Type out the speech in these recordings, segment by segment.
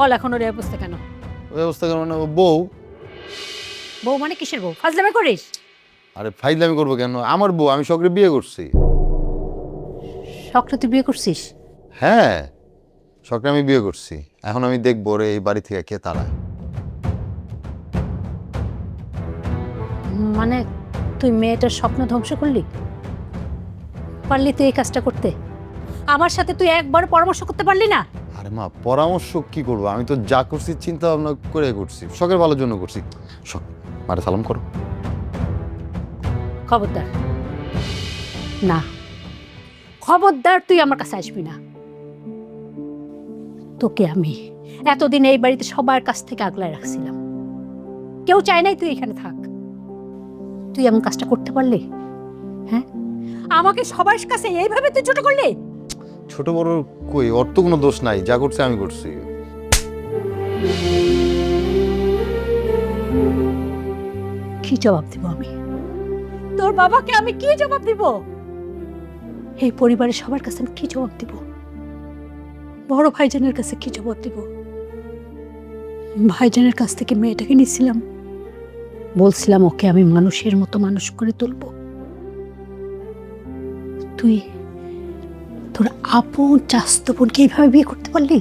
বল এখন ওর এই অবস্থা কেন? ওই অবস্থা কেন মানে বউ? বউ মানে কিসের বউ? ফাজলামি করিস? আরে ফাইজলামি করবো কেন? আমার বউ, আমি শখরে বিয়ে করছি। শখটা তুই বিয়ে করছিস? হ্যাঁ, শখরে আমি বিয়ে করছি। এখন আমি দেখবো রে এই বাড়ি থেকে কে তাড়ায়। মানে তুই মেয়েটার স্বপ্ন ধ্বংস করলি? পারলি তুই এই কাজটা করতে? আমার সাথে তুই একবার পরামর্শ করতে পারলি না? আরে মা, পরামর্শ কি করবো? আমি তো যা করছি চিন্তা ভাবনা করে করছি, শখের ভালোর জন্য করছি। শখ, মারে সালাম করো। খবরদার না, খবরদার তুই আমার কাছে আসবি না। তোকে আমি এতদিন এই বাড়িতে সবার কাছ থেকে আগলায় রাখছিলাম, কেউ চায় নাই তুই এখানে থাক। তুই এমন কাজটা করতে পারলি? হ্যাঁ, আমাকে সবার কাছে এইভাবে তুই ছোট করলি? ছোট বড় কই, ওর তো কোনো দোষ নাই, যা করছে আমি করছি। কি জবাব দিব আমি? তোর বাবাকে আমি কি জবাব দিব? এই পরিবারের সবার কাছে আমি কি জবাব দিব? বড় ভাইজানের কাছে কি জবাব দিব? ভাইজানের কাছ থেকে মেয়েটাকে নিয়েছিলাম, বলছিলাম ওকে আমি মানুষের মতো মানুষ করে তুলব। তুই তোর আপন চাস্ত বোনকে এইভাবে বিয়ে করতে পারলি?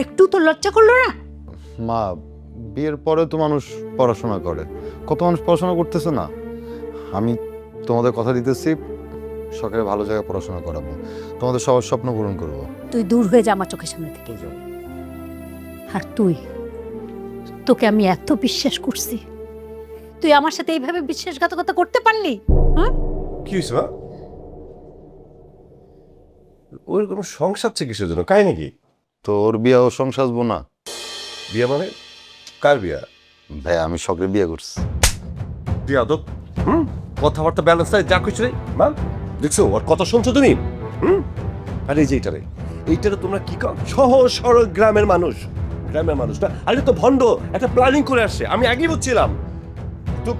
একটু তো লজ্জা করলো না? মা, বিয়ের পরে তো মানুষ পড়াশোনা করে, কত মানুষ পড়াশোনা করতেছে না। আমি তোমাদের কথা দিতেছি, শখের ভালো জায়গায় পড়াশোনা করাবো, তোমাদের সবার স্বপ্ন পূরণ করবো। তুই দূর হয়ে যা আমার চোখের সামনে থেকে। আর তোকে আমি এত বিশ্বাস করছি, তুই আমার সাথে এইভাবে বিশ্বাসঘাতকতা করতে পারলি? হ্যাঁ, কি হয়েছে মা? ওর কোনো সংসার আছে কিসের জন্য? কাই নাকি? তো ওর বিয়ে ও সংসার আসবো না? বিয়া মানে কার বিয়া? ভাই, আমি শখের বিয়ে করছি। বিয়া তো কথাবার্তা ব্যালেন্স নাই, যা কিছু নেই। মা দেখছো ওর কথা শুনছো তুমি? আর এই যে এইটারে তোমরা কি কও? সহজ সরল গ্রামের মানুষ না, আরে তো ভণ্ড একটা প্ল্যানিং করে আসছে। আমি আগেই বুঝছিলাম তো,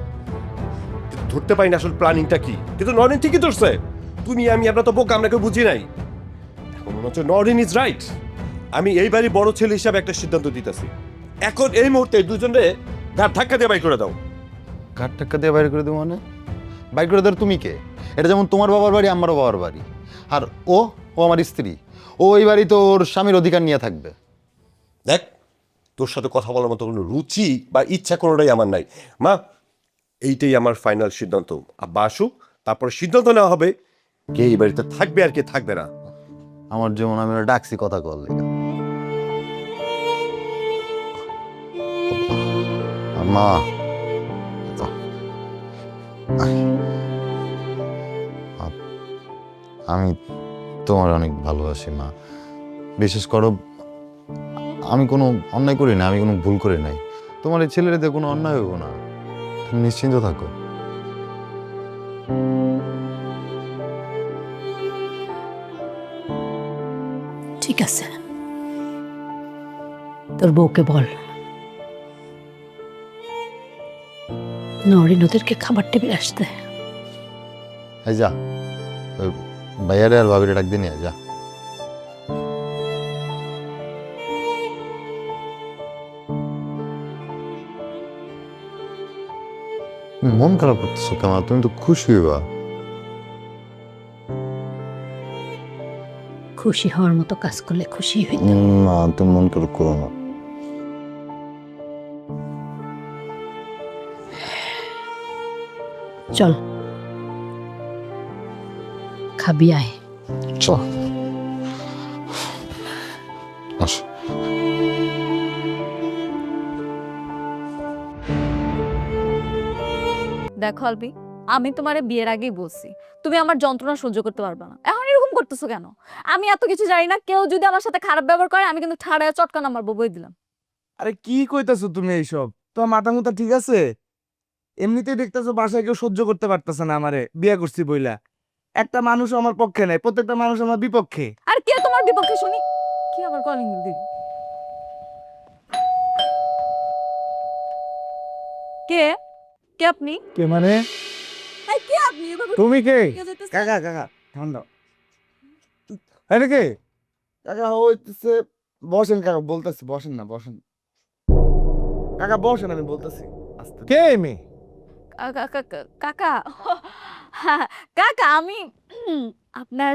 ধরতে পারি না আসলে প্ল্যানিংটা কি, কিন্তু নরেন ঠিকই ধরছে। তুমি আমি আমরা তো বোকা, আমরা কেউ বুঝি নাই। এখন মনে হচ্ছে নরেন ইজ রাইট। আমি এই বাড়ির বড় ছেলে হিসাবে একটা সিদ্ধান্ত দিতেছি, এখন এই মুহূর্তে দুজনে ঘাট ধাক্কা দিয়ে বাই করে দাও। ঘাট টাক্কা দিয়ে বাইরে করে দেবো মানে? বাইর করে দেওয়ার তুমি কে? এটা যেমন তোমার বাবার বাড়ি, আমারও বাবার বাড়ি। আর ও ও আমার স্ত্রী, ও এই বাড়িতে ওর স্বামীর অধিকার নিয়ে থাকবে। দেখ, তোর সাথে কথা বলার মতো কোনো রুচি বা ইচ্ছা কোনোটাই আমার নাই মা। এইটাই আমার ফাইনাল সিদ্ধান্ত। আব্বা আসুক, তারপরে সিদ্ধান্ত নেওয়া হবে কে এই বাড়িতে থাকবে আর কে থাকবে না। আমার যেমন আমি ওরা ডাকছি কথা কল লেগে। আর মা, আমি তোমার অনেক ভালোবাসি মা। বিশেষ করো, আমি কোনো অন্যায় করি না, আমি কোনো ভুল করি নাই। তোমার এই ছেলের এতে কোনো অন্যায় হইব না, তুমি নিশ্চিন্ত থাকো। ঠিক আছে, তোর বউকে বল নরিন ওদেরকে খাবার টেবিলে আসতে। এই যা, ওই ভাইয়ারে আর ভাবিরে ডাক দিয়ে নিয়ে যা। মন খারাপ করতেছো কেন? তুমি তো খুশি হইবা। খুশি হওয়ার মতো কাজ করলে খুশি হইত। না, তুমি মন খারাপ করো না। চল খাবি আয়। চল আসো। দেখো আলবি, আমি তোমারে বিয়ের আগেই বলছি তুমি আমার যন্ত্রণা সহ্য করতে পারবে না। এখন এরকম করতেছো কেন? আমি এত কিছু জানি না, কেউ যদি আমার সাথে খারাপ ব্যবহার করে আমি কিন্তু ঠাড়ায় চটকান আমার বই দিলাম। আরে কি কইতাছো তুমি এইসব? তোমার মাথা মুথা ঠিক আছে? এমনিতেই দেখতেছো বাসায় কেউ সহ্য করতে পারতেছে না আমারে বিয়ে করছি বইলা। একটা মানুষ আমার পক্ষে নাই, প্রত্যেকটা মানুষ আমার বিপক্ষে। আর কে তোমার বিপক্ষে শুনি? কি আবার কলিং দিবি? কে কে আপনি? কে মানে? এই, কে আপনি? এভাবে তুমি কে? কে যেতেছে? কাকা ঠান্ডা। আরে কে? কাকা হইতেছে বসেন কাকা, বলতেছি, বসেন না, বসেন কাকা, বসেন, আমি বলতেছি আস্তে। কে মেয়ে? কাকা হ্যাঁ, কাকা আমি আপনার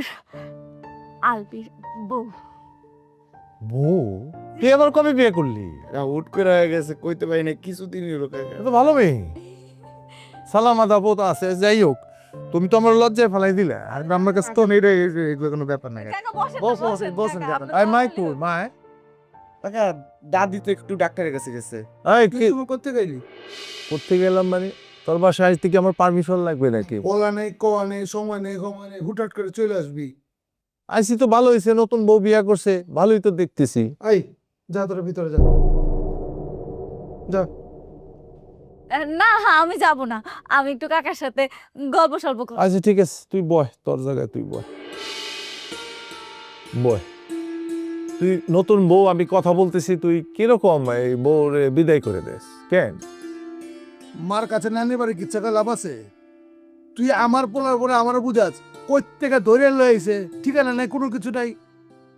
আলবির বউ। বউ? তুই আবার কবে বিয়ে করলি? হুট করে হয়ে গেছে, কইতে পারি না, কিছুদিন হলো কাকা। এ তো ভালো মেয়ে, সালাম আদাব তো আছে। যাই হোক, তুমি তো আমার লজ্জায় ফেলাই দিলে। আর আমার কাছে তো নেই রে, এগুলো কোনো ব্যাপার না। কাকা বসেন না, বসেন, বসেন, বসেন, কাকা, বসেন। আপনার আই মাই বসেন। কুল মায়। কাকা, দাদি তো একটু ডাক্তারের কাছে গেছে। এই তুই কি তুমি করতে গেলি? করতে গেলাম মানে? তোর বাসায় আজ থেকে আমার পারমিশন লাগবে নাকি? বলা নেই, কোয়া নেই, সময় নেই, সময় নেই, হুটহাট করে চলে আসবি। আইসি তো ভালো হয়েছে, নতুন বউ বিয়া করছে, ভালোই তো দেখতেছি। আই, যা তোরা ভিতরে যা, যা। না হ্যাঁ আমি যাব না, আমি একটু কাকার সাথে গল্প সল্প করব। আচ্ছা ঠিক আছে, তুই বয়, তোর জায়গায় তুই বয়। বয়। তুই নতুন বউ, আমি কথা বলতেছি, তুই কিরকম এই বউরে বিদায় করে দেস কেন? মার কাছে নানি বাড়ি কিচ্ছাটা লাভ আছে? তুই আমার পোলার পরে আমারও বুঝাস, কই থেকে ধরে লইছে, ঠিকানা নাই, কোনো কিছু নাই।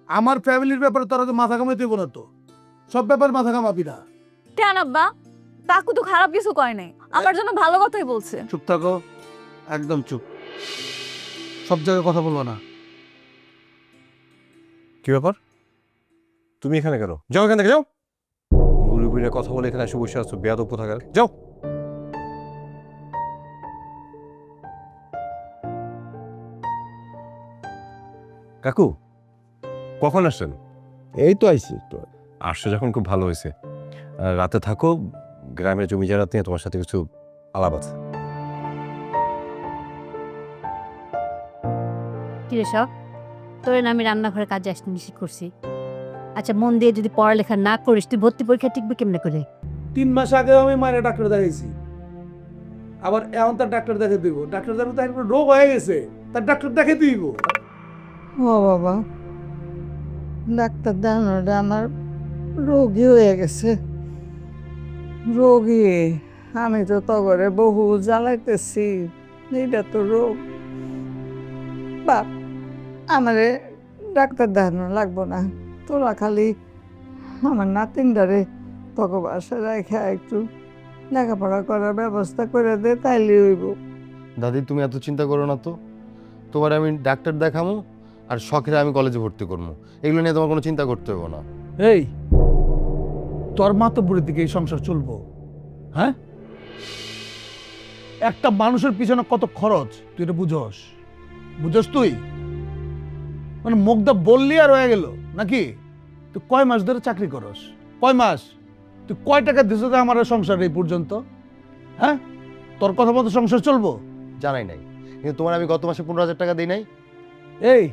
আমার ফ্যামিলির ব্যাপারে তোরা তো মাথা কামাই দেবো না তো, সব ব্যাপার মাথা কামাবি না। কেন আব্বা, কাকু তো খারাপ কিছু করে নাই, আমার জন্য ভালো কথাই বলছে। চুপ থাকো, একদম চুপ, সব জায়গায় কথা বলবো না। কি ব্যাপার? তুমি এখানে কেন? যাও এখান থেকে, যাও। বুড়ি বুড়িরা কথা বলে এখানে এসে বসে আছো, বেয়াদব কোথাকার। যাও। কাকু, কখন আসছেন? এই তো আইসি একটু। আসছে যখন খুব ভালো হয়েছে। রাতে থাকো, গ্রামের জমি জায়গা নিয়ে তোমার সাথে কিছু আলাপ আছে। কিরে সব, তোর না আমি রান্নাঘরে কাজে আসতে নিষেধ করছি। আচ্ছা মন দিয়ে যদি পড়ালেখা না করিস, তুই ভর্তি পরীক্ষা টিকবে কেমনে করে? 3 মাস আগে আমি মায়ের ডাক্তার দেখাইছি, আবার এখন তার ডাক্তার দেখে দিব। ডাক্তার দেখে তার কোনো রোগ হয়ে গেছে, তার ডাক্তার দেখে দিব। ও বাবা, ডাক্তার দেখানোটা আমার রোগী হয়ে গেছে। রোগী, আমি তো তগরে বহু জ্বালাইতেছি, এইটা তো রোগ। বাপ, আমারে ডাক্তার দেখানো লাগবো না, তোরা খালি আমার নাতিনটারে তক বাসা রেখে একটু লেখাপড়া করার ব্যবস্থা করে দে, তাইলে হইব। দাদি তুমি এত চিন্তা করো না তো, তোমার আমি ডাক্তার দেখাবো আর শখের আমি কলেজে ভর্তি করবো, এগুলো নিয়ে তোমার কোনো চিন্তা করতে হবে না। এই, তোর মাতব্বরের দিকে এই সংসার চলবো? হ্যাঁ, একটা মানুষের পিছনে কত খরচ তুই এটা বুঝস? বুঝস তুই? মানে মুখটা বললি আর হয়ে গেল নাকি? তুই কয় মাস ধরে চাকরি করস? কয় মাস? তুই কয় টাকা দিস আমার সংসার এই পর্যন্ত? হ্যাঁ, তোর কথা মতো সংসার চলবো? জানাই নাই, কিন্তু তোমার আমি গত মাসে 15,000 টাকা দিই নাই? এই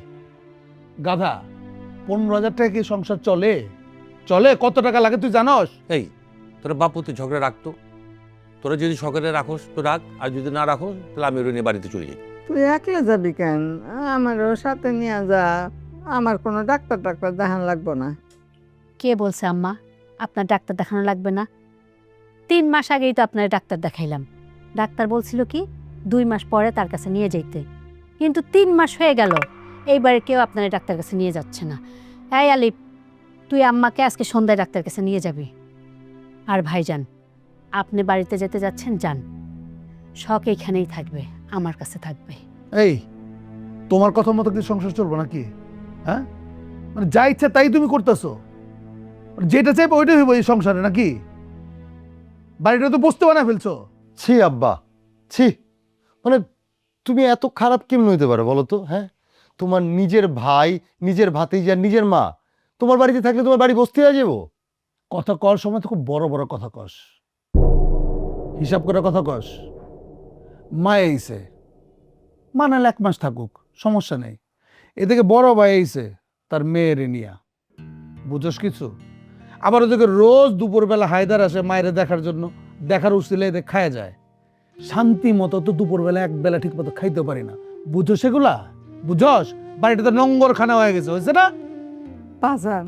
গাধা, 15,000 টাকা কি সংসার চলে? চলে? কত টাকা লাগে তুই জানস? এই, তোরা বাপু তুই ঝগড়া রাখতো, তোরা যদি ঝগড়া রাখোস তো রাখ, আর যদি না রাখোস তাহলে আমি ওর নিয়ে বাড়িতে চলে যাই। তুই একলা যাবি কেন? আমারও সাথে নিয়ে যা, আমার কোনো ডাক্তার দেখান লাগবো না। কে বলছে আম্মা আপনার ডাক্তার দেখানো লাগবে না? 3 মাস আগেই তো আপনার ডাক্তার দেখাইলাম। ডাক্তার বলছিল কি 2 মাস পরে তার কাছে নিয়ে যাইতে, কিন্তু 3 মাস হয়ে গেল, এইবারে কেউ আপনার ডাক্তার কাছে নিয়ে যাচ্ছে না। এই আলিফ, তুই আম্মাকে আজকে সন্ধ্যায় ডাক্তার কাছে নিয়ে যাবি। আর ভাইজান, আপনি বাড়িতে যেতে যাচ্ছেন, যান, শখ এইখানেই থাকবে, আমার কাছে থাকবে। এই, তোমার কথা মতো কি সংসার চলবো নাকি? হ্যাঁ, মানে যা ইচ্ছা তাই তুমি করতেছো, যেটা চাইবো ওইটাই হইব এই সংসারে নাকি? বাড়িটা তো বসতে বানা ফেলছো। ছি আব্বা, ছি, মানে তুমি এত খারাপ কেমন হইতে পারো বলো তো? হ্যাঁ, তোমার নিজের ভাই, নিজের ভাতিজা আর নিজের মা তোমার বাড়িতে থাকলে তোমার বাড়ি বসতে হয়ে যাবো? কথা কর সময় তো খুব বড় বড় কথা কস, হিসাব করে কথা কস। মা এইছে, মা নাহলে 1 মাস থাকুক, সমস্যা নেই। এদিকে বড় ভাই এইছে তার মেয়ের নিয়া, বুঝস কিছু? আবার ওদিকে রোজ দুপুরবেলা হায়দার আসে মায়ের দেখার জন্য, দেখার উচিলে এদের খায় যায়। শান্তি মতো তো দুপুরবেলা একবেলা ঠিক মতো খাইতে পারি না, বুঝো সেগুলা? বুঝস? বাড়িটা তো নোংর খানা হয়ে গেছে, হয়েছে না? বাজান,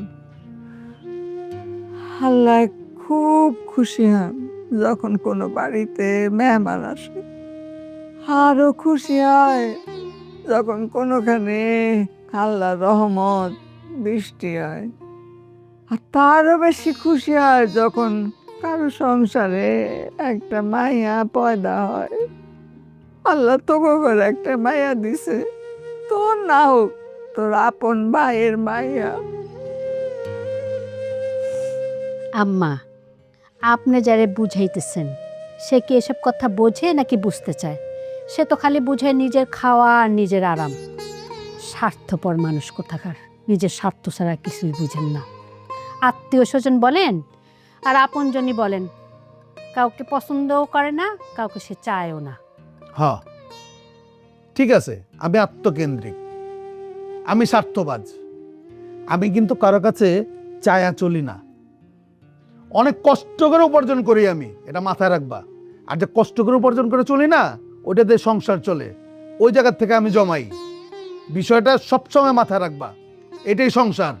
আল্লাহ খুব খুশি হন যখন কোনো বাড়িতে মেহমান আসে, আরো খুশি হয় যখন কোনোখানে আল্লাহ রহমত বৃষ্টি হয়। আর তারও বেশি খুশি হয় যখন কারো সংসারে একটা মাইয়া পয়দা হয়। আল্লাহ তোকে করে একটা মাইয়া দিছে, তোর না হোক তোর আপন ভাইয়ের মাইয়া। আম্মা, আপনি যারে বুঝাইতেছেন সে কি এসব কথা বোঝে নাকি বুঝতে চায়? সে তো খালি বুঝে নিজের খাওয়া আর নিজের আরাম। স্বার্থপর মানুষ কোথাকার, নিজের স্বার্থ ছাড়া কিছুই বুঝেন না। আত্মীয় স্বজন বলেন আর আপনজনই বলেন, কাউকে পছন্দও করে না, কাউকে সে চায়ও না। হ্যাঁ ঠিক আছে, আমি আত্মকেন্দ্রিক, আমি স্বার্থবাজ, আমি কিন্তু কারো কাছে চায়া চলি না। অনেক কষ্ট করে উপার্জন করি আমি, এটা মাথায় রাখবা। আর যে কষ্ট করে উপার্জন করে চলি না, ওইটাতে সংসার চলে, ওই জায়গার থেকে আমি জমাই। বিষয়টা সবসময় মাথায় রাখবা, এটাই সংসার।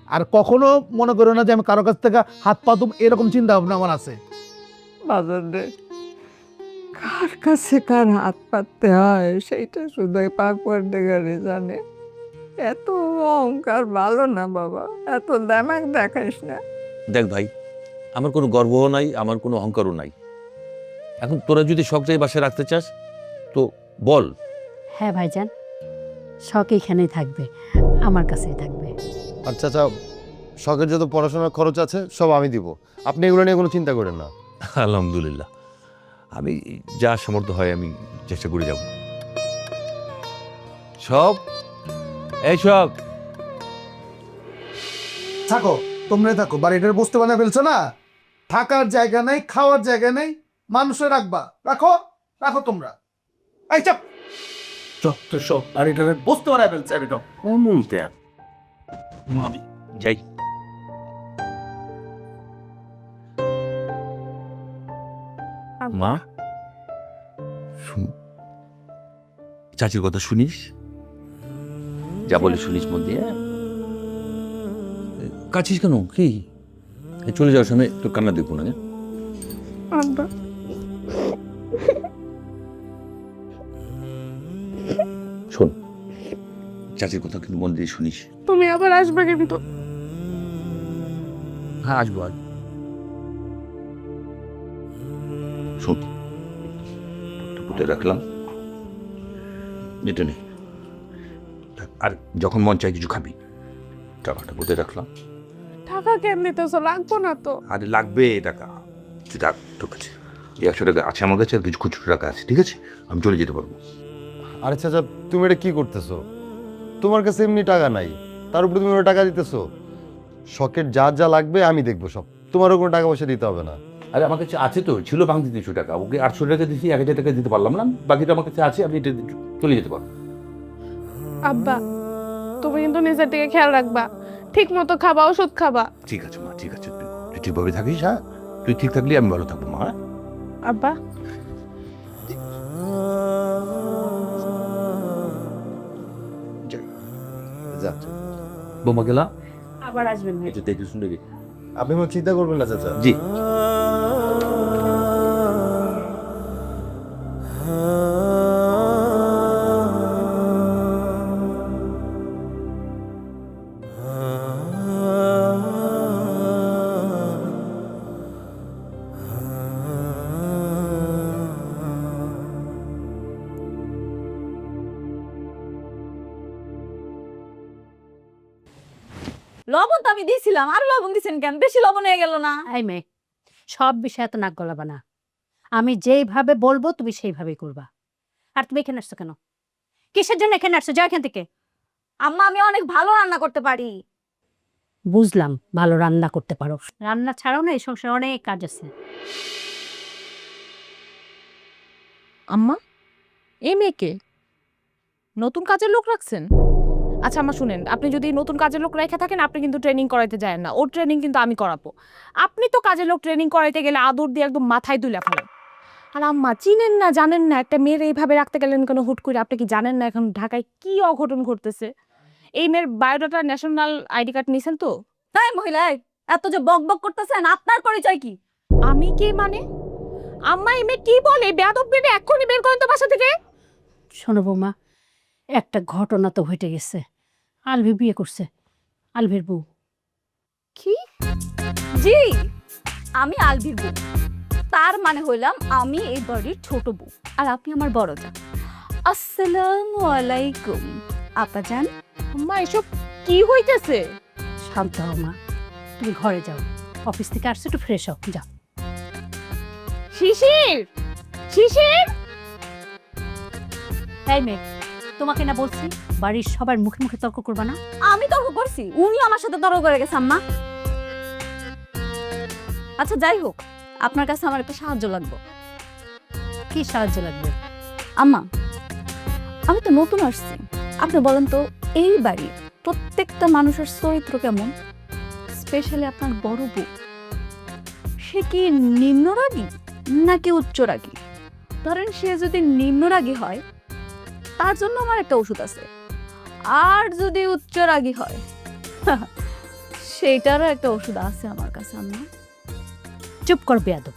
আর কখনো মনে করো না যে আমি কারো কাছ থেকে হাত পাতুম, এরকম চিন্তা ভাবনা আমার আছে। বাজার রে, কার কাছে কার হাত পাততে হয় সেইটা শুধু পাকুয়ার ডেগারে জানে। এত অহংকার ভালো না বাবা, এত দামাক দেখাইস না। দেখ ভাই, আমার কোনো গর্বও নাই, আমার কোনো অহংকারও নাই। এখন তোরা যদি শখটাই বাসায় রাখতে চাস তো বল। হ্যাঁ ভাইজান, শখ এইখানেই থাকবে, আমার কাছেই থাকবে। আচ্ছা আচ্ছা, শখের যত পড়াশোনার খরচ আছে সব আমি দিব, আপনি এগুলো নিয়ে কোনো চিন্তা করেন না। আলহামদুলিল্লাহ, আমি যা সামর্থ্য হয় আমি চেষ্টা করে যাব। সব এই সব থাকো, তোমরা থাকো, বাড়িটার বসতে বানিয়ে ফেলছো না, থাকার জায়গা নেই, খাওয়ার জায়গা নেই, মানুষে রাখবা, রাখো রাখো তোমরা। এই চাপ তো সব বাড়িটার বসতে বানিয়ে ফেলছে একদম। আমি যাই। মা, চাচির কথা শুনিস, যা বলে শুনিস মন দিয়ে। কাছিস কেন? কি চলে যাওয়ার সময় তোর কান্না দেখবো না? আব্বা, শোন, চাচির কথা কিন্তু মন দিয়ে শুনিস। তুমি আবার আসবে কিন্তু। হ্যাঁ আসবো আজ। শোন, পুঁতে রাখলাম, এটা নেই। আর যখন মন চাই কিছু খাবি, টাকাটা পুঁতে রাখলাম। টাকা কেন দিতেছো? লাগবো না তো। আরে লাগবে টাকা, তুই রাখ তোর কাছে। 100 টাকা আছে আমার কাছে, আর কিছু খুচরো টাকা আছে, ঠিক আছে? আমি চলে যেতে পারবো। আরে চাচা, তুমি এটা কি করতেছো? তোমার কাছে এমনি টাকা নাই, তার উপরে তুমি ওরা টাকা দিতেছো। শখের যা যা লাগবে আমি দেখবো সব, তোমারও কোনো টাকা পয়সা দিতে হবে না। আরে আমার কাছে আছে তো, ছিল ভাঙতি 300 টাকা, ওকে 800 টাকা দিয়েছি, 1000 টাকা দিতে পারলাম না, বাকিটা আমার কাছে আছে, আমি এটা চলে যেতে পারবো। আব্বা, তুমি কিন্তু নিজের দিকে খেয়াল রাখবা, ঠিক মতো খাবা, ওষুধ খাবা। ঠিক আছে মা, ঠিক আছে, তুই ঠিকভাবে থাকিস। হ্যাঁ, তুই ঠিক থাকলে আমি ভালো থাকবো মা। হ্যাঁ? আব্বা, যা, বোমা গেলা, আবার আসবেন ভাই। এটা দেখে শুনে আপনি কোনো চিন্তা করবেন না চাচা। জি। লবণ তো আমি দিয়েছিলাম, আরো লবণ দিছেন কেন? বেশি লবণ হয়ে গেল না? এই মেয়ে, সব বিষয়ে এত নাক গলাবা না। আমি যেইভাবে বলবো তুমি সেইভাবেই করবা। আর তুমি এখানে আসছো কেন? কিসের জন্য এখানে আসছো? যাও এখান থেকে। আম্মা, আমি অনেক ভালো রান্না করতে পারি। বুঝলাম ভালো রান্না করতে পারো, রান্না ছাড়াও না এই সংসারে অনেক কাজ আছে। আম্মা, এই মেয়েকে নতুন কাজের লোক রাখছেন? আচ্ছা আম্মা শুনেন, আপনি যদি নতুন কাজের লোক রেখে থাকেন, আপনি কিন্তু ট্রেনিং করাইতে যায় না, ওর ট্রেনিং কিন্তু আমি করাবো। আপনি তো কাজের লোক ট্রেনিং করাইতে গেলে আদর দিয়ে একদম মাথায় তুলে ফেলেন। আর আম্মা, চিনেন না জানেন না একটা মেয়ের এইভাবে রাখতে গেলেন কেন হুট করে? আপনি কি জানেন না এখন ঢাকায় কি অঘটন ঘটতেছে? এই মেয়ের বায়োডাটা, ন্যাশনাল আইডি কার্ড নিছেন তো? তাই মহিলা, এত যে বক বক করতেছেন, আপনার পরিচয় কি? আমি কে মানে? আম্মা, এই মেয়ে কি বলে? বেয়াদব মেয়ে, এক্ষুনি বের করেন তো বাসা থেকে। শোনো বৌমা, একটা ঘটনা তো ঘটে গেছে। আলভি বিয়ে করছে, আলভির বউ। কি? জি, আমি আলভির বউ। তার মানে হইলাম আমি এই বাড়ির ছোট বউ আর আপনি আমার বড় যা। আসসালামু আলাইকুম আপাজান। আম্মা এসব কি হইতেছে? শান্ত হও মা, তুমি ঘরে যাও, অফিস থেকে আসছো, একটু ফ্রেশ হও, যাও। শিশির, শিশির, এই মেয়ে, তোমাকে না বলছি বাড়ির সবার মুখে মুখে তর্ক করবা না? আমি তর্ক করছি? উনি আমার সাথে তর্ক করে গেছে আম্মা। আচ্ছা যাই হোক, আপনার কাছে আমার একটা সাহায্য লাগবে। কি সাহায্য লাগবে? আম্মা, আমি তো নতুন আসছি, আপনি বলেন তো এই বাড়ির প্রত্যেকটা মানুষের চরিত্র কেমন? স্পেশালি আপনার বড় বউ, সে কি নিম্নরাগী নাকি উচ্চরাগী? ধরেন সে যদি নিম্নরাগী হয় তার জন্য আমার একটা ওষুধ আছে, আর যদি উচ্চরাগী হয় সেইটারও একটা ওষুধ আছে আমার কাছে আম্মা। চুপ কর বেয়াদব,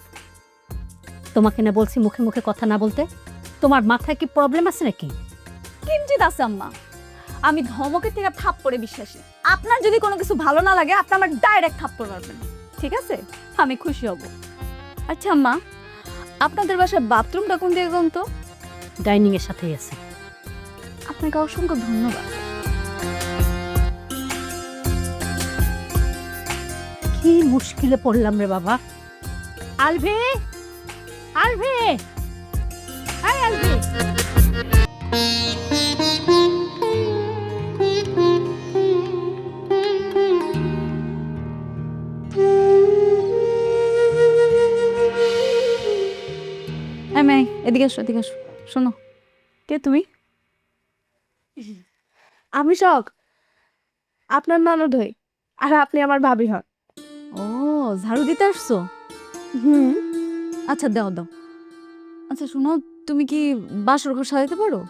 তোমাকে না বলছি মুখে মুখে কথা না বলতে? তোমার মাথায় কি প্রবলেম আছে নাকি? কিঞ্চিত আছে আম্মা, আমি ধমকের থেকে থাপ্পড়ে বিশ্বাসী। আপনার যদি কোনো কিছু ভালো না লাগে আপনি আমার ডাইরেক্ট থাপ্পড় মারবেন, ঠিক আছে? আমি খুশি হব। আচ্ছা আম্মা, আপনাদের বাসায় বাথরুমটা কোন দিকে কোন তো? ডাইনিং এর সাথেই আছে। আপনাকে অসংখ্য ধন্যবাদ। কি মুশকিলে পড়লাম রে বাবা। আলভি, আলভি, এই আলভি। এদিকে এসো, এদিকে এসো। শোনো, কে তুমি? আমি শখ, আপনার ননদ হই, আর আপনি আমার ভাবি হন। ও, ঝাড়ু দিতে আসছো? হুম। আচ্ছা দাও দাও। আচ্ছা শোনো, তুমি কি বাসর ঘর সাজাতে পারো?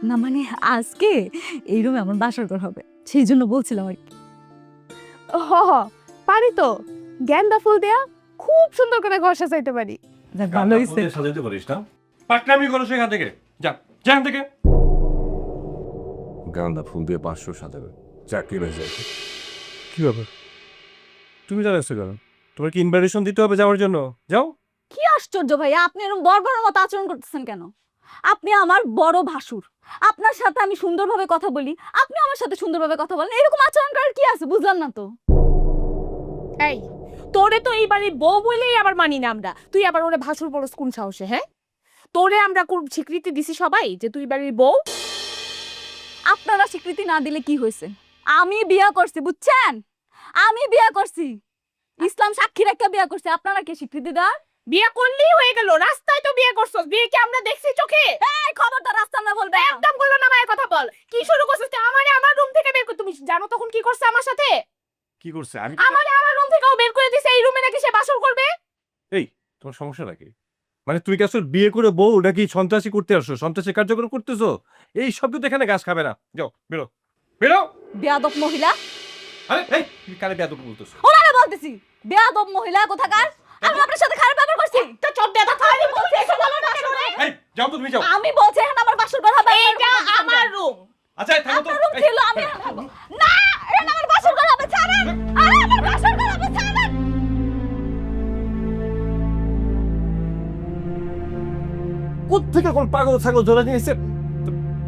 না মানে আজকে এই রুমে আমার বাসর ঘর হবে, সেই জন্য বলছিলাম আর কি। হ হ, পারি তো। গেন্দা ফুল দেয়া খুব সুন্দর করে ঘর সাজাইতে পারি। যাক, ভালো হইছে। সাজাইতে পারিস না? পাকনামি করো সেখান থেকে, যা যেখান থেকে। গাঁদা ফুল দিয়ে 500 সাজাবে, চাকরি হয়ে যায়। কি ব্যাপার, তুমি জানাচ্ছ কেন? তোমার কি ইনভাইটেশন দিতে হবে যাওয়ার জন্য? যাও। কি আশ্চর্য ভাইয়া, আপনি এরকম বর্বরের মতো আচরণ করতেছেন কেন? আপনি আমার বড় ভাসুর, আপনার সাথে আমি সুন্দরভাবে কথা বলি, আপনি আমার সাথে সুন্দরভাবে কথা বলেন, এরকম আচরণ করার কি আছে? বুঝলাম না তো। এই, তোরে তো এই বাড়ির বউ বলেই আবার মানি না আমরা। তুই আবার ওরে ভাসুর বড় কোন সাহসে? হ্যাঁ, তোরে আমরা কোন স্বীকৃতি দিছি সবাই যে তুই বাড়ির বউ? আপনারা স্বীকৃতি না দিলে কি হয়েছে? আমি বিয়ে করছি, বুঝছেন? আমি বিয়ে করছি, ইসলাম সাক্ষী রেখে বিয়ে করছি। আপনারা কি স্বীকৃতি দেন? বিয়ে করলেই হয়ে গেল, রাস্তায় তো বিয়ে করছস, বিয়ে কি আমরা দেখছি চোখে? এই খবরদার রাস্তা না বলবে। একদম বললো না, মায়ের কথা বল। কি শুরু করছিস তুই? আমারে আমার রুম থেকে বের কর। তুমি জানো তখন কি করছে আমার সাথে? কি করছে? আমি আমারে আমার রুম থেকেও বের করে দিছে, এই রুমে নাকি সে বাসর করবে। এই, তোমার সমস্যা নাকি? মানে তুই কি আসলে বিয়ে করে বউ নাকি সন্ত্রাসী করতে আসছো, সন্ত্রাসী কার্যক্রম করতেছো? এই শব্দ তো এখানে গাছ খাবে না। যাও, বেরো বেরো। বেয়াদব মহিলা। আরে এই, তুমি কারে বেয়াদব বলতেছো? ওনারে বলতেছি বেয়াদব মহিলা কোথাকার। আমি আপনার সাথে খারাপ ব্যবহার করছি? তো চোখ দেয়া থাক। আমি বলছি এখানে আমার বাসর ঘর। এই, যাও তো তুমি যাও। আমি বলছি এখানে আমার বাসর ঘর হবে। এইটা আমার রুম। আচ্ছা, থামো তো। আপনার রুম এই, ছিল, আমি এখানে থাকবো না। এখানে আমার বাসর ঘর হবে, ছাড়েন। আরে আমার বাসর ঘর হবে, ছাড়েন। কোত্থেকে কোন পাগল ছাগল ধরে নিয়ে এসে?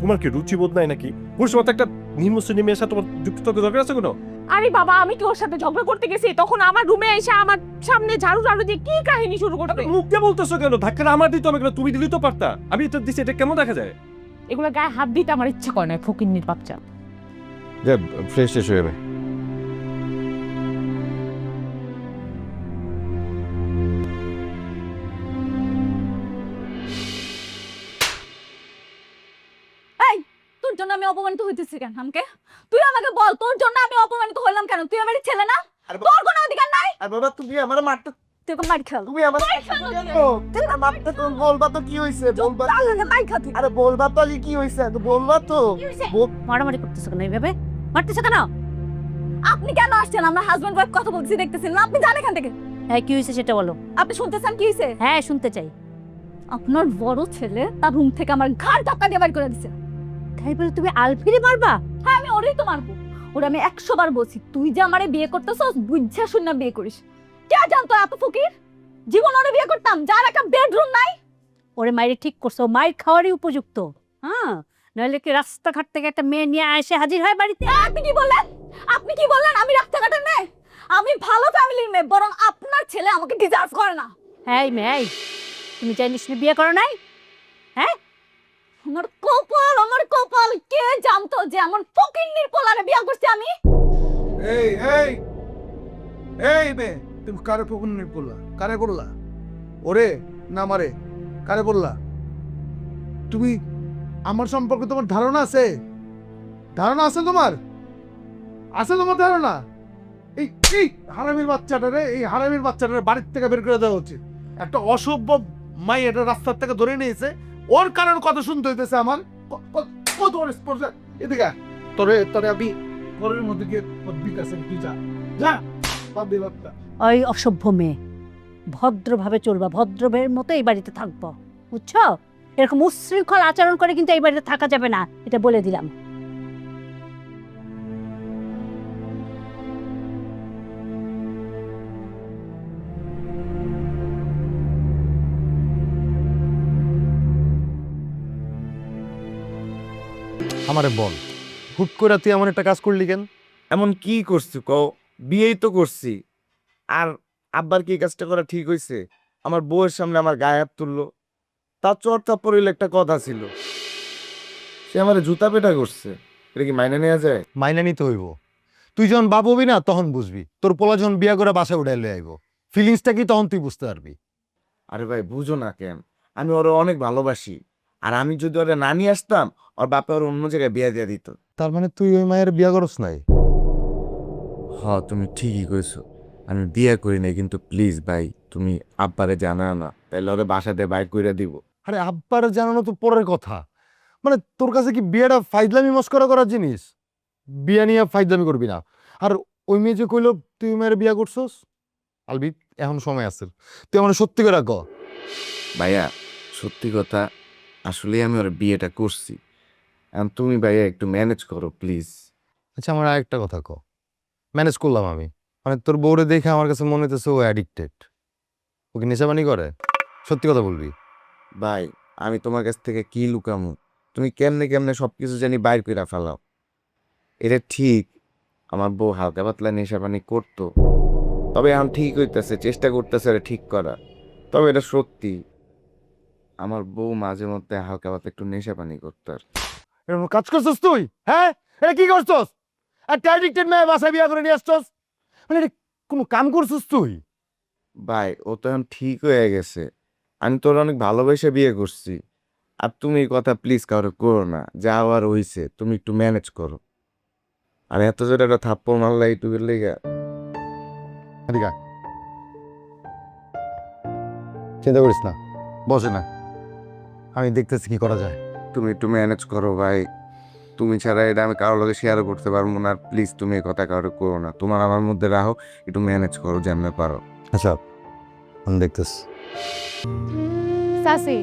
তোমার কি রুচিবোধ নাই নাকি? পুরুষ মতো একটা নিম্ন শ্রেণী মেয়ের সাথে তোমার যুক্তিতর্ক দরকার আছে কোনো? আরে বাবা, আমি কি ওর সাথে ঝগড়া করতে গেছি? তখন আমার রুমে এসে আমার সামনে ঝাড়ু ঝাড়ু দিয়ে কি কাহিনী শুরু করতে? মুখ দিয়ে বলতেছো কেন? ধাক্কাটা আমার দিতে হবে কেন? তুমি দিলেই তো পারতা। আমি এটা দিছি, এটা কেমন দেখা যায়? এগুলো গায়ে হাত দিতে আমার ইচ্ছা করে না, ফকিন্নির বাচ্চা। যে ফ্রেশ শেষ হয়ে যাবে। এই, তোর জন্য আমি অপমানিত হইতেছি কেন? আমাকে তুই আমাকে বল, তোর জন্য আমি অপমানিত হইলাম কেন? তুই আমার ছেলে না? তোর কোনো অধিকার নাই। আর বাবা তুমি আমার মারতে, তুই এখন মার খেল। তুমি আমার মারতে, তুমি বলবা তো কি হইছে? বলবা তো। মার খা তুই। আরে বলবা তো যে কি হইছে, তো বলবা তো। মারামারি করতেছো কেন এইভাবে? মারতেছো কেন? আপনি কেন আসছেন? আমরা হাজবেন্ড ওয়াইফ কথা বলছি, দেখতেছেন না? আপনি জানেন এখান থেকে? হ্যাঁ, কি হয়েছে সেটা বলো। আপনি শুনতেছেন কি হয়েছে? হ্যাঁ, শুনতে চাই। আপনার বড় ছেলে তার রুম থেকে আমার ঘাড় ধাক্কা দিয়ে বাইর করে দিছে। তাই বলে তুমি আলফিরে মারবা? হ্যাঁ, আমি ওরই তো মারবো। ও ওরা আমি 100 বার বলছি তুই যে আমারে বিয়ে করতেছস বুঝছা শুনে বিয়ে করিস। কে জানতো এত ফকির? জীবন ওরে বিয়ে করতাম যার একটা বেডরুম নাই। ওরে মায়ের ঠিক করছো, মায়ের খাওয়ারই উপযুক্ত। হ্যাঁ, নইলে কি রাস্তাঘাট থেকে একটা মেয়ে নিয়ে এসে হাজির হয় বাড়িতে? আপনি কি বললেন? আপনি কি বললেন আমি রাস্তাঘাটের মেয়ে? আমি ভালো ফ্যামিলির মেয়ে, বরং আপনার ছেলে আমাকে ডিজার্ভ করে না। এই মেয়ে, তুমি চাইনিস না বিয়ে করো নাই? হ্যাঁ, আমার কপাল কে জানতো যে এমন ফকিন্নির পোলারে বিয়ে করছি আমি? এই এই এই বে, তুমি কারে ফোন নিয়ে করলা? কারে করলা? ওরে না মারে, কারে বললা? তুমি আমার সম্পর্কে তোমার ধারণা আছে? ধারণা আছে তোমার? আছে তোমার ধারণা? এই এই হারামির বাচ্চাটারে, এই হারামির বাচ্চাটারে বাড়ির থেকে বের করে দেওয়া উচিত। একটা অসভ্য মাই এটা রাস্তার থেকে ধরে নিয়েছে, ওর কারণ কথা শুনতে হইতেছে আমার। কত স্পর্শে এদিকে আয়। তোরে তোরে আমি ঘরের মধ্যে গিয়ে বিকাশে তুই যা যা বাদ দে বাচ্চা। ওই অসভ্য মেয়ে, ভদ্রভাবে চলবা, ভদ্রভাবের মতো এই বাড়িতে থাকবো, বুঝছো? এরকম উচ্ছৃঙ্খল আচরণ করে কিন্তু এই বাড়িতে থাকা যাবে না, এটা বলে দিলাম। আমারে বল, হুট করে তুই এমন একটা কাজ করলি কেন? এমন কি করছি কও? বিয়েই তো করছি। আর আব্বার কি কাজটা করা ঠিক হইছে? আমার বউয়ের সামনে আমার গায়ে হাত তুললো, তার চর চাপড় হইলে একটা কথা ছিল, সে আমার জুতা পেটা করছে। এটা কি মাইনে নেওয়া যায়? মাইনা নিতে হইব। তুই যখন বাপ হবি না তখন বুঝবি, তোর পোলা যখন বিয়া করে বাসায় উঠাই লই আইব, ফিলিংসটা কি তখন তুই বুঝতে পারবি। আরে ভাই বুঝো না কেন? আমি ওরা অনেক ভালোবাসি, আর আমি যদি ওরা না নিয়ে আসতাম, ওর বাপে ওর অন্য জায়গায় বিয়ে দিয়ে দিত। তার মানে তুই ওই মায়ের বিয়া করস নাই? হ্যাঁ তুমি ঠিকই কইছো, আমি বিয়ে করি নাই, কিন্তু প্লিজ ভাই তুমি আব্বারে জানা না, তাইলে ওরে বাসাতে বাইর কইরা দিব। আরে আব্বার জানানো তো পরের কথা, মানে তোর কাছে কি বিয়েটা ফাইজলামি মস্করা করার জিনিস? বিয়া নিয়ে ফাইজলামি করবি না। আর ওই মেয়ে যে কইলো তুই ওই মায়ের বিয়া করছস, আলবি এখন সময় আছে, তুই আমার সত্যি করে ক। ভাইয়া সত্যি কথা, আসলে আমি ওর বিয়েটা করছি। এখন তুমি ভাইয়া একটু ম্যানেজ করো প্লিজ। আচ্ছা আমার আরেকটা কথা ক, ম্যানেজ করলাম আমি, মানে তোর বউরে দেখে আমার কাছে মনে হইতেছে ও অ্যাডিক্টেড, ওকে নেশাবানি করে? সত্যি কথা বলবি। ভাই আমি তোমার কাছ থেকে কি লুকামু? তুমি কেমনে কেমনে সবকিছু জানি বাইর কইরা ফেলাও। এটা ঠিক আমার বউ হালকা পাতলা নেশা পানি করতো, তবে এখন ঠিক হইতেছে, চেষ্টা করতেছে এটা ঠিক করা। তবে এটা সত্যি আমার বউ মাঝে মধ্যে হালকা পাতলা একটু নেশা পানি করতো। আর এরকম কাজ করছস তুই? হ্যাঁ, এটা কি করছস? একটা অ্যাডিক্টেড মেয়ে বাসায় বিয়া করে নিয়ে আসছস, মানে এটা কোনো কাম করছস তুই? ভাই ও তো এখন ঠিক হয়ে গেছে, আমি তোর অনেক ভালোবেসে বিয়ে করছি। আর তুমি এই কথা প্লিজ কারো করো না, যা হওয়ার হইছে তুমি একটু ম্যানেজ করো। আর এত জোরে একটা থাপ্পড় মারলা এইটুকুর লেগে। এদিকে আয়। চিন্তা করিস না, বসে না, আমি দেখতেছি কি করা যায়। তুমি একটু ম্যানেজ করো ভাই, তুমি ছাড়া এটা আমি কারোর লগে শেয়ারও করতে পারবো না। আর প্লিজ তুমি এই কথা কারো করো না, তোমার আমার মধ্যে রাখো, একটু ম্যানেজ করো যেমনে পারো। আচ্ছা আমি দেখতেছি। সাসি,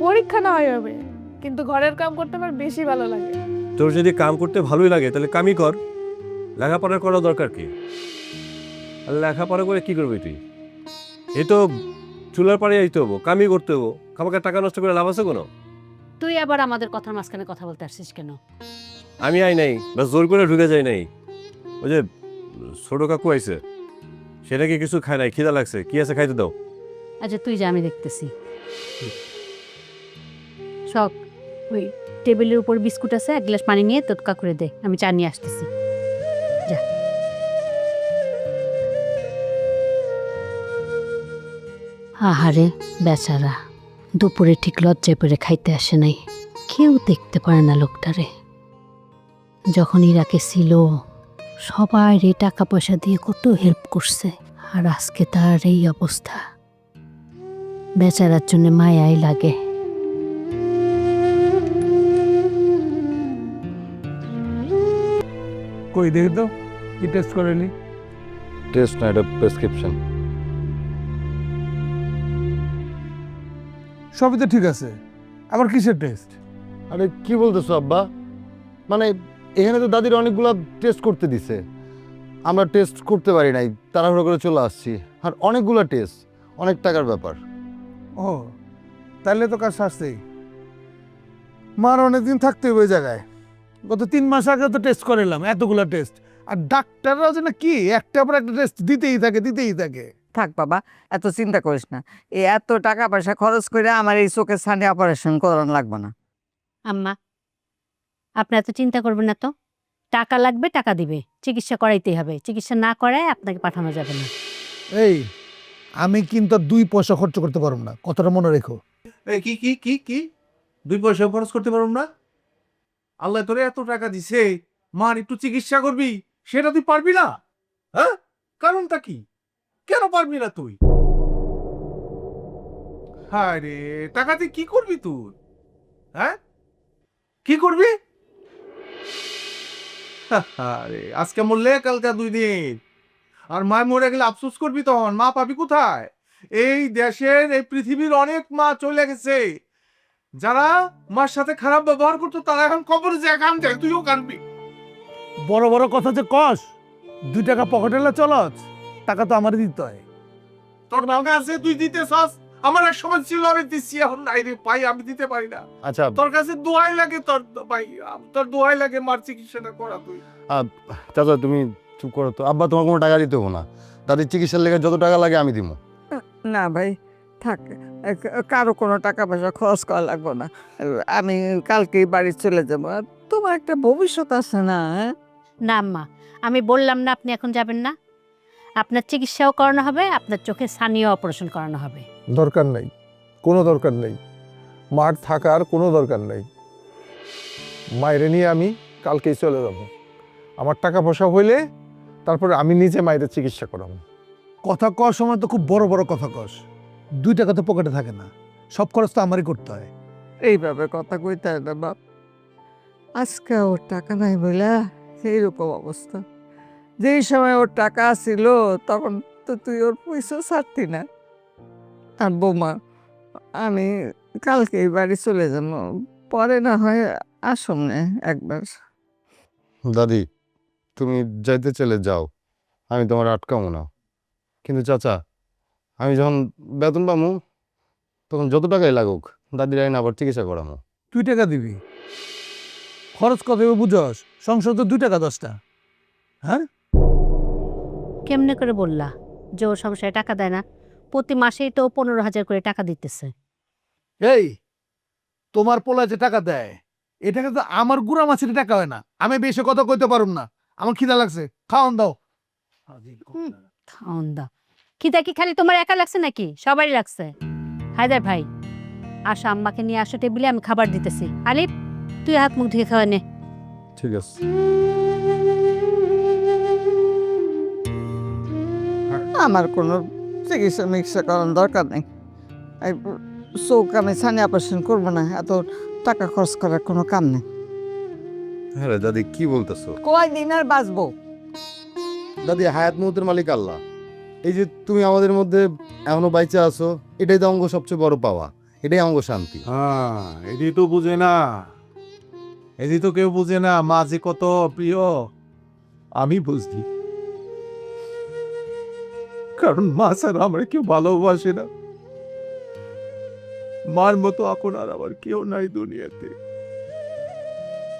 পরীক্ষা না হয় হবে, কিন্তু ঘরের কাম করতে আমার বেশি ভালো লাগে। তোর যদি কাম করতে ভালোই লাগে তাহলে কামই কর, লেখাপড়া করা দরকার কি? আর লেখাপড়া করে কি করবি তুই? এই তো চুলার পাড়ে আইতে হবো, কামই করতে হবো, খামাকে টাকা নষ্ট করে লাভ আছে কোনো? তুই আবার আমাদের কথার মাঝখানে কথা বলতে আসছিস কেন? আমি আই নাই বা জোর করে ঢুকে যাই নাই। ওই যে ছোট কাকু আইছে, সেটা কি কিছু খায় নাই, খিদা লাগছে, কি আছে খাইতে দাও। আচ্ছা তুই যা, আমি দেখতেছি। শখ, ওই টেবিলের উপর বিস্কুট আছে, এক গ্লাস পানি নিয়ে তোৎকা করে দে, আমি চা নিয়ে আসতেছি। যা। আহারে বেচারা, দুপুরে ঠিক লজ্জায় পড়ে খাইতে আসে নাই, কেউ দেখতে পারে না লোকটারে। যখন ইরাকে ছিল সবাই রে টাকা পয়সা দিয়ে কত হেল্প করছে, আর আজকে তার এই অবস্থা। বেচারার জন্য মায়াই লাগে। কই দেখি তো, কি টেস্ট করেনি? টেস্ট না, এটা প্রেসক্রিপশন। সবই তো ঠিক আছে, আবার কিসের টেস্ট? আরে কি বলতেছো আব্বা? মানে এখানে তো দাদির অনেকগুলো টেস্ট করতে দিছে, আমরা টেস্ট করতে পারি নাই, তাড়াহুড়ো করে চলে আসছি। আর অনেকগুলো টেস্ট, অনেক টাকার ব্যাপার। ও তাহলে তো কাজ আসছেই। মার অনেকদিন থাকতে হবে ওই জায়গায়। গত 3 মাস আগে তো টেস্ট করালাম, এতগুলো টেস্ট। আর ডাক্তাররাও যেন কি একটা পর একটা টেস্ট দিতেই থাকে। থাক বাবা, এত চিন্তা করিস না। এই এত টাকা পয়সা খরচ করে আমার এই চোখের সামনে অপারেশন করানো লাগবে না। আম্মা, আপনি এত চিন্তা করবেন না তো। টাকা লাগবে, টাকা দিবে, চিকিৎসা করাইতেই হবে। চিকিৎসা না করায় আপনাকে পাঠানো যাবে না। এই আমি কিন্তু আর 2 পয়সা খরচ করতে পারবো না, কথাটা মনে রেখো। এই কি 2 পয়সা খরচ করতে পারুম না? আল্লাহ তোরে এত টাকা দিছে, মার একটু চিকিৎসা করবি, সেটা তুই পারবি না? হ্যাঁ, কারণটা কি? কেন পারবি না তুই? হায় রে, টাকা দিয়ে কি করবি তুই? হ্যাঁ, কি করবি? আরে আজকে মরলে কালকে 2 দিন, আর মা মরে গেলে আফসোস করবি, তখন মা পাবি কোথায়? এই দেশের, এই পৃথিবীর অনেক মা চলে গেছে, যারা মার সাথে খারাপ ব্যবহার করতো, তারা এখন কবরে যায় কান্দে, তুইও কানবি। বড় বড় কথা যে কস, 2 টাকা পকেটে চলস, টাকা তো আমারই দিতে হয়। তোর নামে আছে, তুই দিতে চাস। আমার এক সময় ছিল, আমি দিচ্ছি, এখন নাই রে ভাই, আমি দিতে পারি না। আচ্ছা তোর কাছে দোয়াই লাগে, তোর ভাই, তোর দোয়াই লাগে মার চিকিৎসাটা করা তুই। চাচা তুমি চুপ করো তো। আব্বা তোমার কোনো টাকা দিতে হবো না, দাদির চিকিৎসার লেগে যত টাকা লাগে আমি দিব। না ভাই, থাক, কারো কোনো টাকা পয়সা খরচ করা লাগবে না। আমি কালকেই বাড়ি চলে যাবো। আর তোমার একটা ভবিষ্যৎ আছে না? হ্যাঁ? না আম্মা, আমি বললাম না আপনি এখন যাবেন না। আপনার চিকিৎসাও করানো হবে, আপনার চোখে ছানিও অপারেশন করানো হবে। দরকার নেই, কোনো দরকার নেই, মার থাকার কোনো দরকার নেই। মায়েরে নিয়ে আমি কালকেই চলে যাব। আমার টাকা পয়সা হইলে তারপরে আমি নিজে মায়ের চিকিৎসা করাবো। কথা কর সময় তো খুব বড় বড় কথা কস, 2 টাকা তো পকেটে থাকে না, সব খরচ তো আমারই করতে হয়। এইভাবে কথা কইতে হয় না বাপ। আজকে ওর টাকা নাই বলে এইরকম অবস্থা। যেই সময় ওর টাকা ছিল, তখন তো তুই ওর পয়সা ছাড়তি না। আর বৌমা, আমি কালকেই বাড়ি চলে যাব, পরে না হয় আসুন না একবার। দাদি তুমি যাইতে চলে যাও, আমি তোমার আটকাবো না। কিন্তু চাচা, আমি যখন বেতন পাবো, তখন যত টাকাই লাগুক দাদির আইন আবার চিকিৎসা করামো। 2 টাকা দিবি, খরচ কত হবে বুঝস? সংসার তো 2 টাকা 10টা। হ্যাঁ, কেমনে করে বললা যে ও সংসারে টাকা দেয় না? প্রতি মাসেই তো 15,000 করে টাকা দিতেছে। এই তোমার পোলা যে টাকা দেয়, এ টাকা তো আমার গুড়া মাছের টাকা হয় না। আমি বেশি কথা কইতে পারুম না, আমার খিদা লাগছে, খাওয়ান দাও। খাওন দা, খিদা কি খালি তোমার একা লাগছে নাকি? সবারই লাগছে। হায়দার ভাই, আসো, আম্মাকে নিয়ে আসো টেবিলে, আমি খাবার দিতেছি। আলিফ, তুই হাত মুখ ধুয়ে খাওয়া নে। ঠিক আছে। আমার কোনো চিকিৎসা মিকিৎসা করার দরকার নেই। এই চোখ আমি ছানি অপারেশন করবো না, এত টাকা খরচ করার কোনো কাম নেই। হ্যাঁ রে দাদি, কি বলতেছো? কয়দিন আর বাঁচবো? দাদি, হায়াত মুহূর্তের মালিক আল্লাহ। এই যে তুমি আমাদের মধ্যে এখনো বাইচা আছো, এটাই তো অঙ্গ সবচেয়ে বড় পাওয়া, এটাই অঙ্গ শান্তি। হ্যাঁ, এটি তো বুঝে না, এটি তো কেউ বুঝে না মা যে কত প্রিয়। আমি বুঝলি, কারণ মা ছাড়া আমরা কেউ ভালোবাসে না। মার মতো আপন আর আমার কেউ নাই দুনিয়াতে।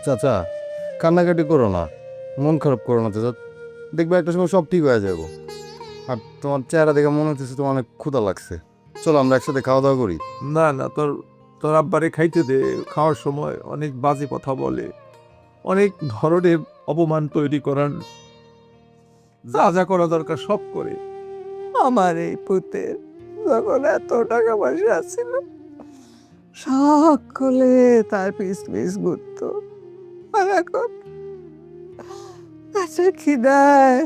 চাচা কান্নাকাটি করো না, মন খারাপ করো না চাচা, দেখবে একটা সময় সব ঠিক হয়ে যাবো। আর তোমার চেহারা দেখে মনে হচ্ছে তোমার অনেক ক্ষুধা লাগছে, চলো আমরা একসাথে খাওয়া দাওয়া করি। না না, তোর তোর আব্বারে খাইতে দে। খাওয়ার সময় অনেক বাজে কথা বলে, অনেক ধরনের অপমান তৈরি করার, যা যা করা দরকার সব করে। আমার এই পুতের যখন এত টাকা পয়সা ছিল, সকলে তার পিস পিস ঘুরতো। আর এখন আচ্ছা খিদায়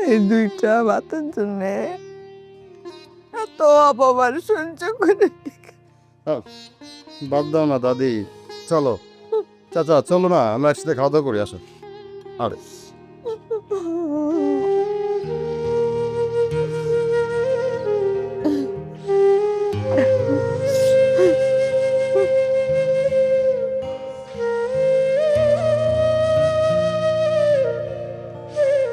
এই 2টা ভাতের জন্য এত অপমান সহ্য করে। বাদ দাও না দাদি, চলো চাচা, চলো না আমরা একসাথে খাওয়া দাওয়া করি, আসো। আরে